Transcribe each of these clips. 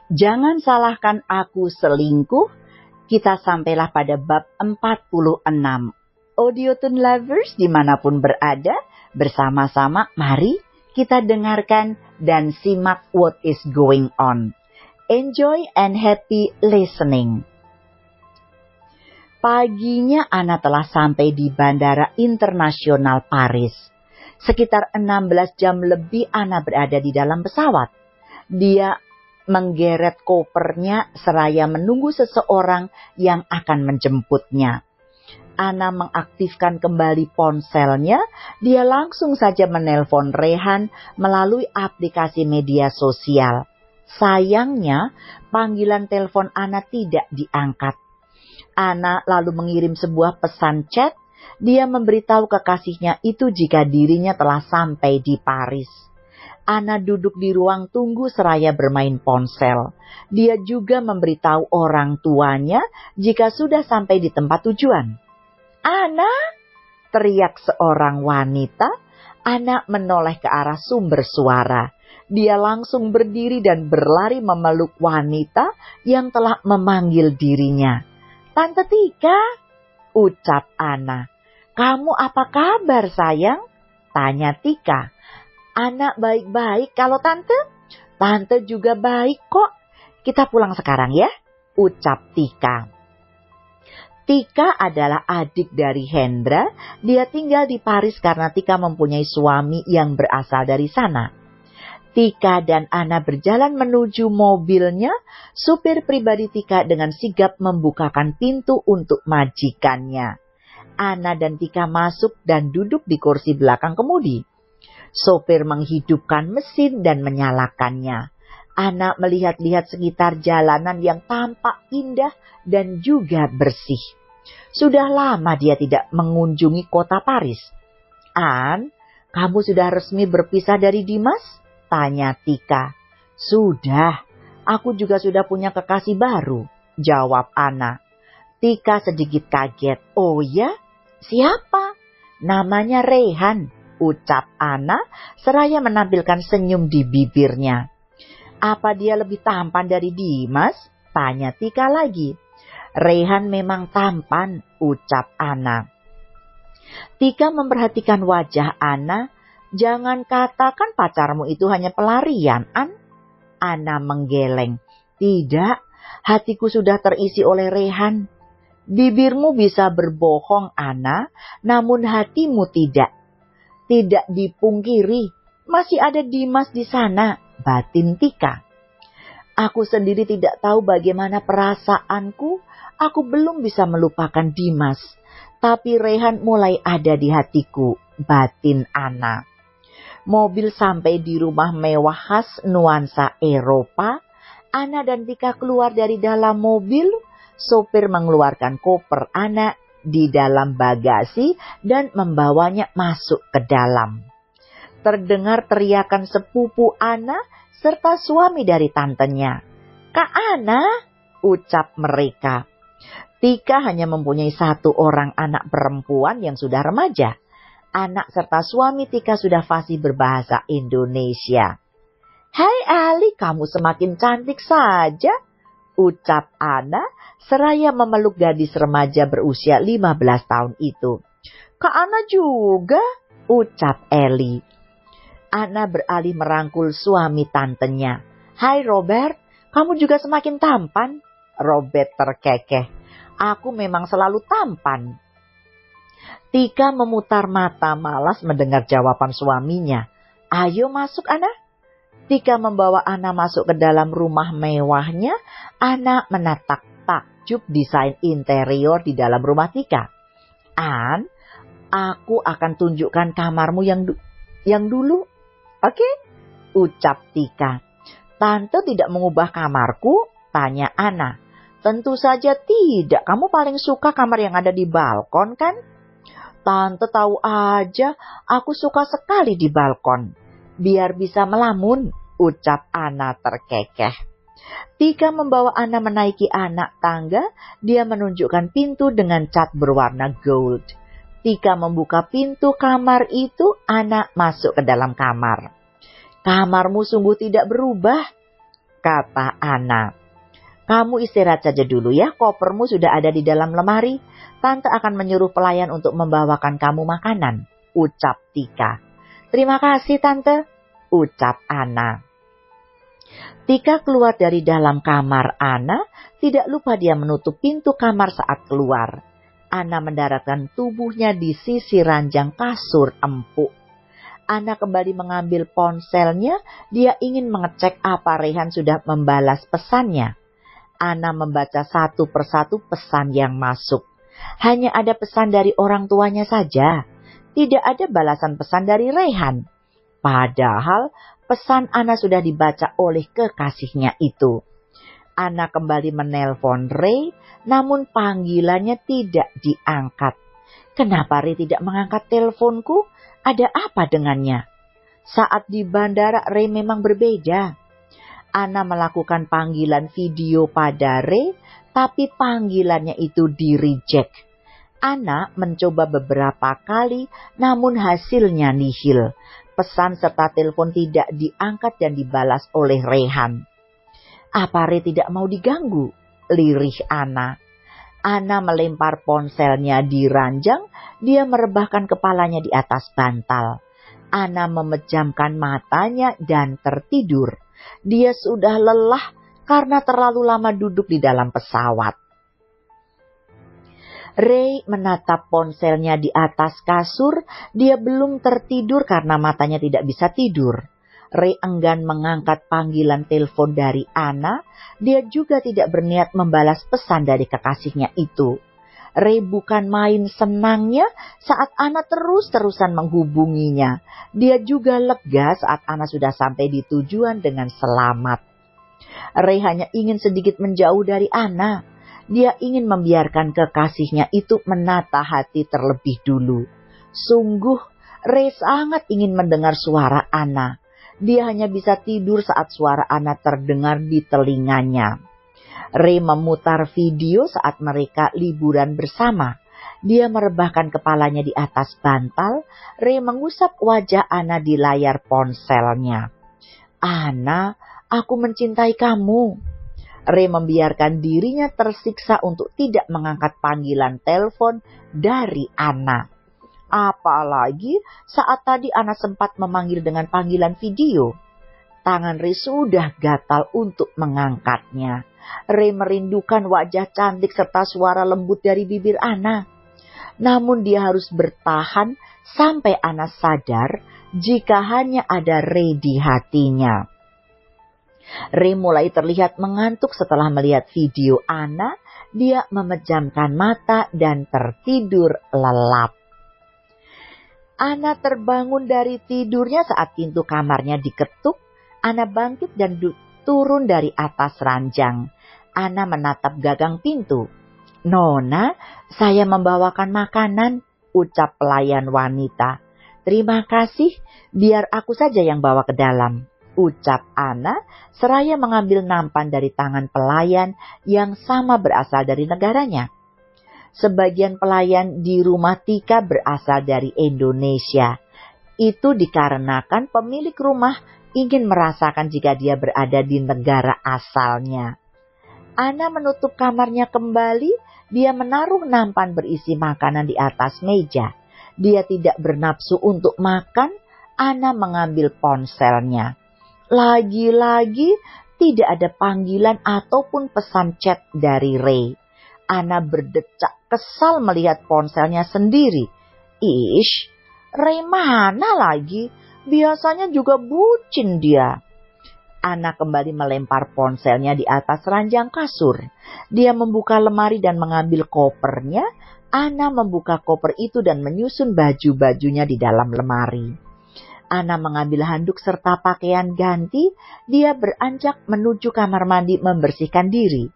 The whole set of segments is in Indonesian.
Jangan salahkan aku selingkuh. Kita sampailah pada bab 46. Audiotune lovers dimanapun berada, bersama-sama mari kita dengarkan dan simak what is going on. Enjoy and happy listening. Paginya Anna telah sampai di Bandara Internasional Paris. Sekitar 16 jam lebih Anna berada di dalam pesawat. Dia menggeret kopernya seraya menunggu seseorang yang akan menjemputnya. Anna mengaktifkan kembali ponselnya. Dia langsung saja menelpon Rehan melalui aplikasi media sosial. Sayangnya, panggilan telepon Anna tidak diangkat. Anna lalu mengirim sebuah pesan chat. Dia memberitahu kekasihnya itu jika dirinya telah sampai di Paris. Anna duduk di ruang tunggu seraya bermain ponsel. Dia juga memberitahu orang tuanya jika sudah sampai di tempat tujuan. "Anna!" teriak seorang wanita. Anna menoleh ke arah sumber suara. Dia langsung berdiri dan berlari memeluk wanita yang telah memanggil dirinya. "Tante Tika," ucap Anna. "Kamu apa kabar, sayang?" tanya Tika. "Anna baik-baik, kalau tante? Tante juga baik kok. Kita pulang sekarang ya," ucap Tika. Tika adalah adik dari Hendra. Dia tinggal di Paris karena Tika mempunyai suami yang berasal dari sana. Tika dan Anna berjalan menuju mobilnya. Supir pribadi Tika dengan sigap membukakan pintu untuk majikannya. Anna dan Tika masuk dan duduk di kursi belakang kemudi. Sopir menghidupkan mesin dan menyalakannya. Anna melihat-lihat sekitar jalanan yang tampak indah dan juga bersih. Sudah lama dia tidak mengunjungi kota Paris. "An, kamu sudah resmi berpisah dari Dimas?" tanya Tika. "Sudah, aku juga sudah punya kekasih baru," jawab Anna. Tika sedikit kaget. "Oh ya? Siapa?" "Namanya Rehan," ucap Anna seraya menampilkan senyum di bibirnya. "Apa dia lebih tampan dari Dimas?" tanya Tika lagi. "Rehan memang tampan," ucap Anna. Tika memperhatikan wajah Anna. "Jangan katakan pacarmu itu hanya pelarian, An?" Anna menggeleng. "Tidak, hatiku sudah terisi oleh Rehan." "Bibirmu bisa berbohong, Anna, namun hatimu tidak." "Tidak dipungkiri, masih ada Dimas di sana," batin Tika. "Aku sendiri tidak tahu bagaimana perasaanku. Aku belum bisa melupakan Dimas. Tapi Rehan mulai ada di hatiku," batin Anna. Mobil sampai di rumah mewah khas nuansa Eropa. Anna dan Tika keluar dari dalam mobil. Sopir mengeluarkan koper Anna di dalam bagasi dan membawanya masuk ke dalam. Terdengar teriakan sepupu Anna serta suami dari tantenya. "Kak Anna," ucap mereka. Tika hanya mempunyai satu orang anak perempuan yang sudah remaja. Anak serta suami Tika sudah fasih berbahasa Indonesia. "Hai Ali, kamu semakin cantik saja," ucap Anna seraya memeluk gadis remaja berusia 15 tahun itu. "Kak Anna juga," ucap Eli. Anna beralih merangkul suami tantenya. "Hai Robert, kamu juga semakin tampan." Robert terkekeh. "Aku memang selalu tampan." Tika memutar mata malas mendengar jawaban suaminya. "Ayo masuk, Anna." Tika membawa Anna masuk ke dalam rumah mewahnya. Anna menatap takjub desain interior di dalam rumah Tika. "An, aku akan tunjukkan kamarmu yang dulu. Oke?" ucap Tika. "Tante tidak mengubah kamarku?" tanya Anna. "Tentu saja tidak. Kamu paling suka kamar yang ada di balkon, kan?" "Tante tahu aja, aku suka sekali di balkon. Biar bisa melamun," ucap Anna terkekeh. Tika membawa Anna menaiki anak tangga. Dia menunjukkan pintu dengan cat berwarna gold. Tika membuka pintu kamar itu. Anna masuk ke dalam kamar. "Kamarmu sungguh tidak berubah," kata Anna. Kamu istirahat saja dulu ya, kopermu sudah ada di dalam lemari. Tante akan menyuruh pelayan untuk membawakan kamu makanan, ucap Tika. Terima kasih tante, ucap Anna. Tika keluar dari dalam kamar Anna, tidak lupa dia menutup pintu kamar saat keluar. Anna mendaratkan tubuhnya di sisi ranjang kasur empuk. Anna kembali mengambil ponselnya, dia ingin mengecek apa Rehan sudah membalas pesannya. Anna membaca satu persatu pesan yang masuk. Hanya ada pesan dari orang tuanya saja. Tidak ada balasan pesan dari Rehan. Padahal pesan Anna sudah dibaca oleh kekasihnya itu. Anna kembali menelpon Ray, namun panggilannya tidak diangkat. Kenapa Ray tidak mengangkat teleponku? Ada apa dengannya? Saat di bandara Ray memang berbeda. Anna melakukan panggilan video pada Ray, tapi panggilannya itu di-reject. Anna mencoba beberapa kali, namun hasilnya nihil. Pesan serta telepon tidak diangkat dan dibalas oleh Rehan. Apa Ray tidak mau diganggu? Lirih Anna. Anna melempar ponselnya di ranjang, dia merebahkan kepalanya di atas bantal. Anna memejamkan matanya dan tertidur. Dia sudah lelah karena terlalu lama duduk di dalam pesawat. Ray menatap ponselnya di atas kasur, dia belum tertidur karena matanya tidak bisa tidur. Ray enggan mengangkat panggilan telepon dari Anna, dia juga tidak berniat membalas pesan dari kekasihnya itu. Ray bukan main senangnya saat Anna terus-terusan menghubunginya. Dia juga lega saat Anna sudah sampai di tujuan dengan selamat. Ray hanya ingin sedikit menjauh dari Anna. Dia ingin membiarkan kekasihnya itu menata hati terlebih dulu. Sungguh, Ray sangat ingin mendengar suara Anna. Dia hanya bisa tidur saat suara Anna terdengar di telinganya. Ray memutar video saat mereka liburan bersama. Dia merebahkan kepalanya di atas bantal. Ray mengusap wajah Anna di layar ponselnya. Anna, aku mencintai kamu. Ray membiarkan dirinya tersiksa untuk tidak mengangkat panggilan telepon dari Anna. Apalagi saat tadi Anna sempat memanggil dengan panggilan video. Tangan Ray sudah gatal untuk mengangkatnya. Ray merindukan wajah cantik serta suara lembut dari bibir Anna. Namun dia harus bertahan sampai Anna sadar jika hanya ada Ray di hatinya. Ray mulai terlihat mengantuk setelah melihat video Anna. Dia memejamkan mata dan tertidur lelap. Anna terbangun dari tidurnya saat pintu kamarnya diketuk. Anna bangkit dan turun dari atas ranjang. Anna menatap gagang pintu. Nona, saya membawakan makanan, ucap pelayan wanita. Terima kasih, biar aku saja yang bawa ke dalam, ucap Anna seraya mengambil nampan dari tangan pelayan yang sama berasal dari negaranya. Sebagian pelayan di rumah Tika berasal dari Indonesia. Itu dikarenakan pemilik rumah ingin merasakan jika dia berada di negara asalnya. Anna menutup kamarnya kembali, dia menaruh nampan berisi makanan di atas meja. Dia tidak bernafsu untuk makan, Anna mengambil ponselnya. Lagi-lagi tidak ada panggilan ataupun pesan chat dari Ray. Anna berdecak kesal melihat ponselnya sendiri. Ish, Ray mana lagi? Biasanya juga bucin dia. Anna kembali melempar ponselnya di atas ranjang kasur. Dia membuka lemari dan mengambil kopernya. Anna membuka koper itu dan menyusun baju-bajunya di dalam lemari. Anna mengambil handuk serta pakaian ganti. Dia beranjak menuju kamar mandi membersihkan diri.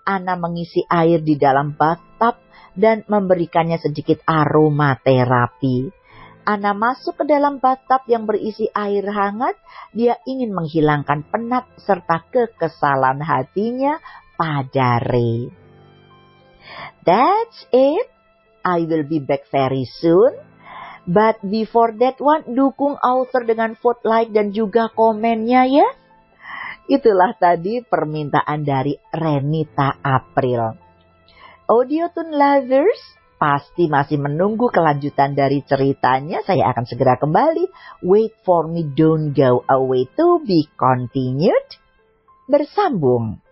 Anna mengisi air di dalam bathtub dan memberikannya sedikit aromaterapi. Anna masuk ke dalam bathtub yang berisi air hangat. Dia ingin menghilangkan penat serta kekesalan hatinya pada Ray. That's it. I will be back very soon. But before that one, dukung author dengan vote like dan juga komennya ya. Itulah tadi permintaan dari Renita April. Audiotune lovers pasti masih menunggu kelanjutan dari ceritanya. Saya akan segera kembali. Wait for me, don't go away, to be continued. Bersambung.